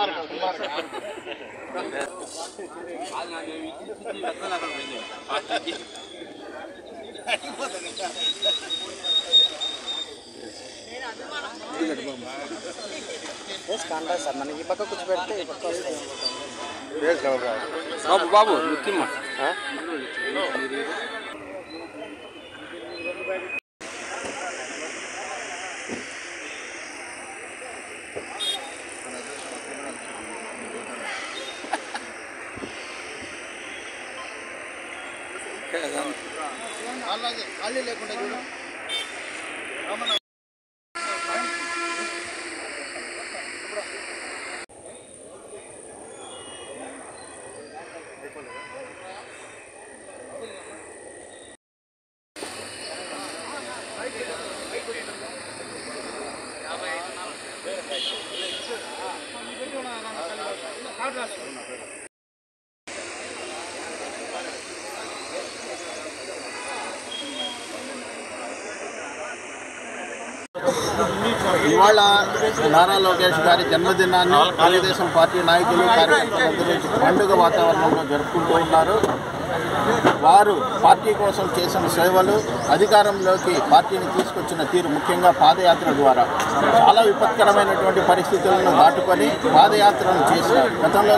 Sir మనకి ఈ పక్క కూర్చోబెడితే ఈ పక్క వస్తాయి. బాబు బాబు ముఖ్యమా ఖాళీ లేకుండా చూడు. ఇవాళ నారా లోకేష్ గారి జన్మదినాన్ని తెలుగుదేశం పార్టీ నాయకులు కార్యకర్తలందరూ పండుగ వాతావరణంలో జరుపుకుంటూ ఉన్నారు. వారు పార్టీ కోసం చేసిన సేవలు, అధికారంలోకి పార్టీని తీసుకొచ్చిన తీరు, ముఖ్యంగా పాదయాత్ర ద్వారా చాలా విపత్కరమైనటువంటి పరిస్థితులను దాటుకొని పాదయాత్రను చేశారు. గతంలో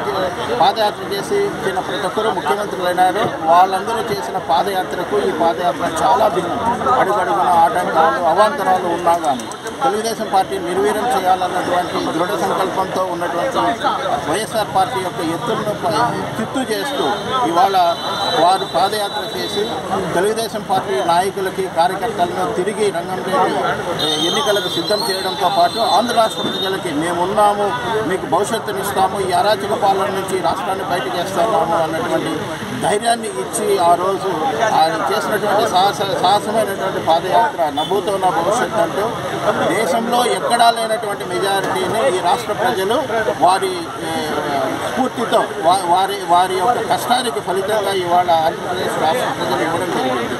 పాదయాత్ర చేసి ప్రతి ఒక్కరూ ముఖ్యమంత్రులైనారు. వాళ్ళందరూ చేసిన పాదయాత్రకు ఈ పాదయాత్ర చాలా భిన్నం. అడుగడుగున ఆటంకాలు, అవాంతరాలు ఉన్నా కానీ తెలుగుదేశం పార్టీ నిర్వీర్యం చేయాలన్నటువంటి దృఢ సంకల్పంతో ఉన్నటువంటి వైఎస్ఆర్ పార్టీ యొక్క ఎత్తులను చిత్తు చేస్తూ ఇవాళ వారు పాదయాత్ర చేసి తెలుగుదేశం పార్టీ నాయకులకి, కార్యకర్తలను తిరిగి రంగంలోకి ఎన్నికలకు సిద్ధం చేయడంతో పాటు ఆంధ్ర రాష్ట్ర ప్రజలకి మేమున్నాము, మీకు భవిష్యత్తునిస్తాము, ఈ అరాచక పాలన నుంచి రాష్ట్రాన్ని బయటకు వేస్తున్నాము అన్నటువంటి ధైర్యాన్ని ఇచ్చి ఆ రోజు ఆయన చేసినటువంటి సాహసమైనటువంటి పాదయాత్ర నభూతో నా భవిష్యత్తు అంటూ దేశంలో ఎక్కడా లేనటువంటి మెజారిటీని ఈ రాష్ట్ర ప్రజలు వారి స్ఫూర్తితో వారి యొక్క కష్టానికి ఫలితంగా ఇవాళ ఆంధ్రప్రదేశ్ రాష్ట్ర ప్రజలు ఇవ్వడం జరిగింది.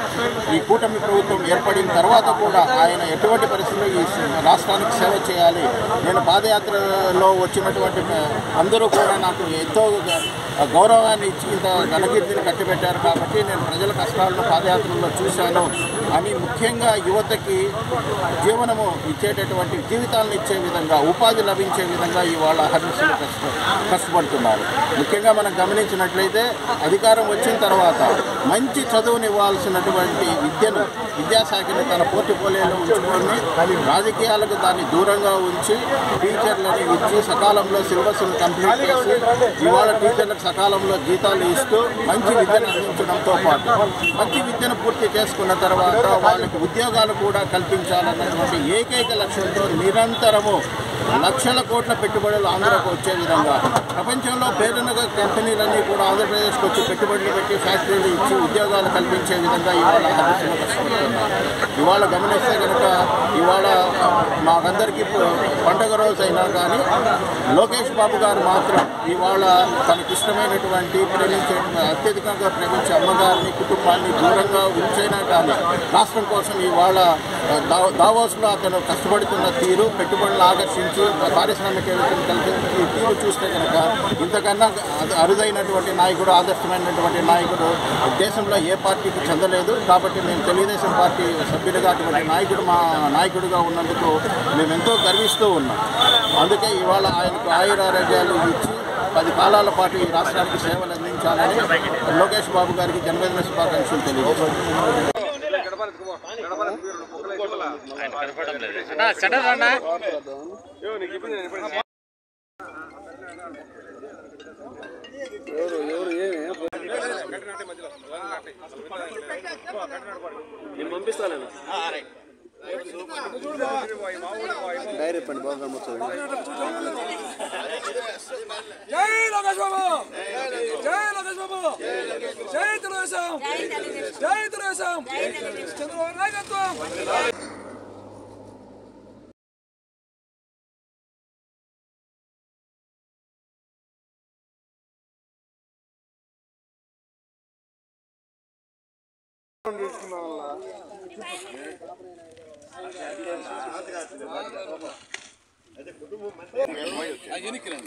ఈ కూటమి ప్రభుత్వం ఏర్పడిన తర్వాత కూడా ఆయన ఎటువంటి పరిస్థితుల్లో ఈ రాష్ట్రానికి సేవ చేయాలి, నేను పాదయాత్రలో వచ్చినటువంటి అందరూ కూడా నాకు ఎంతో గౌరవాన్ని ఇచ్చి ఇంత ఘనకీర్తిని కట్టిపెట్టారు కాబట్టి నేను ప్రజల కష్టాలను పాదయాత్రలో చూశాను అని ముఖ్యంగా యువతకి జీవనము ఇచ్చేటటువంటి జీవితాలను ఇచ్చే విధంగా, ఉపాధి లభించే విధంగా ఇవాళ హర్నిశలు కష్టపడుతున్నారు. ముఖ్యంగా మనం గమనించినట్లయితే అధికారం వచ్చిన తర్వాత మంచి చదువునివ్వాల్సినటువంటి విద్యాశాఖని తన పోర్టుఫోలియోలో ఉంచుకొని రాజకీయాలకు దాన్ని దూరంగా ఉంచి టీచర్లని ఇచ్చి సకాలంలో సిలబస్ను కంప్లీట్ చేసి ఇవాళ టీచర్లకు సకాలంలో జీతాలు ఇస్తూ మంచి విద్యను అందించడంతో పాటు మంచి విద్యను పూర్తి చేసుకున్న తర్వాత వాళ్ళకి ఉద్యోగాలు కూడా కల్పించాలన్నటువంటి ఏకైక లక్ష్యంతో నిరంతరము లక్షల కోట్ల పెట్టుబడులు ఆంధ్రాకు వచ్చే విధంగా ప్రపంచంలో పేరున్న కంపెనీలన్నీ కూడా ఆంధ్రప్రదేశ్కి వచ్చి పెట్టుబడులు పెట్టి ఫ్యాక్టరీలు ఇచ్చి ఉద్యోగాలు కల్పించే విధంగా ఇవాళ హర్నిశలు కష్టపడుతున్నారు. ఇవాళ గమనిస్తే కనుక ఇవాళ మాకందరికీ పండుగ రోజు అయినా కానీ లోకేష్ బాబు గారు మాత్రం ఇవాళ తనకిష్టమైనటువంటి అత్యధికంగా ప్రేమించే అమ్మగారిని, కుటుంబాన్ని దూరంగా ఉంచైనా కానీ రాష్ట్రం కోసం ఇవాళ దావోస్లో అతను కష్టపడుతున్న తీరు, పెట్టుబడులు ఆకర్షించి పారిశ్రామికవేత్తలు కల్పించి తీరు చూస్తే కనుక ఇంతకన్నా అరుదైనటువంటి నాయకుడు, ఆదర్శమైనటువంటి నాయకుడు దేశంలో ఏ పార్టీకి చెందలేదు. కాబట్టి మేము తెలుగుదేశం పార్టీ సభ్యులుగా అటువంటి నాయకుడు మా నాయకుడిగా ఉన్నందుకు మేము ఎంతో గర్విస్తూ ఉన్నాం. అందుకే ఇవాళ ఆయనకు ఆయురారోగ్యాలు ఇచ్చి 10 కాలాల పాటు ఈ రాష్ట్రానికి సేవలు అందించాలని లోకేష్ బాబు గారికి జన్మదిన శుభాకాంక్షలు తెలియజేస్తున్నాను. పంపిస్తాను డైరెక్ట్ పండి బాగా జై లోకేష్ బాబు, జై లోకేష్ బాబు, జై తెలుగుదేశం, జై తెలుగుదేశం, చంద్రబాబు నాయకత్వం. అదే కుటుంబం ఎన్నికలండి